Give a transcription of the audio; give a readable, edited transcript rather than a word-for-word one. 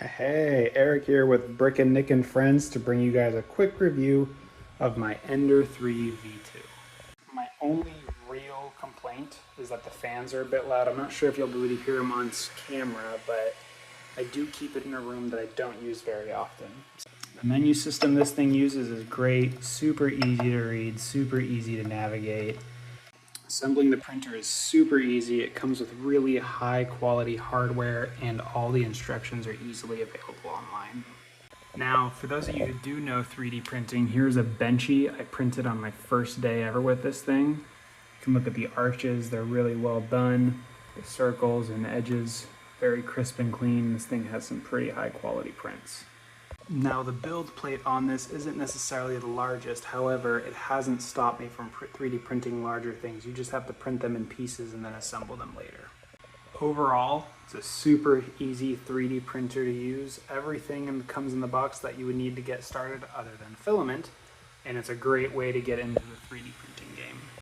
Hey, Eric here with Brick and Nick and Friends to bring you guys a quick review of my Ender-3 V2. My only real complaint is that the fans are a bit loud. I'm not sure if you'll be able to hear them on camera, but I do keep it in a room that I don't use very often. The menu system this thing uses is great, super easy to read, super easy to navigate. Assembling the printer is super easy. It comes with really high quality hardware and all the instructions are easily available online. Now, for those of you who do know 3D printing, here's a Benchy I printed on my first day ever with this thing. You can look at the arches, they're really well done. The circles and edges, very crisp and clean. This thing has some pretty high quality prints. Now the build plate on this isn't necessarily the largest, however it hasn't stopped me from 3D printing larger things. You just have to print them in pieces and then assemble them later. Overall, it's a super easy 3D printer to use. Everything comes in the box that you would need to get started other than filament, and it's a great way to get into the 3D printing game.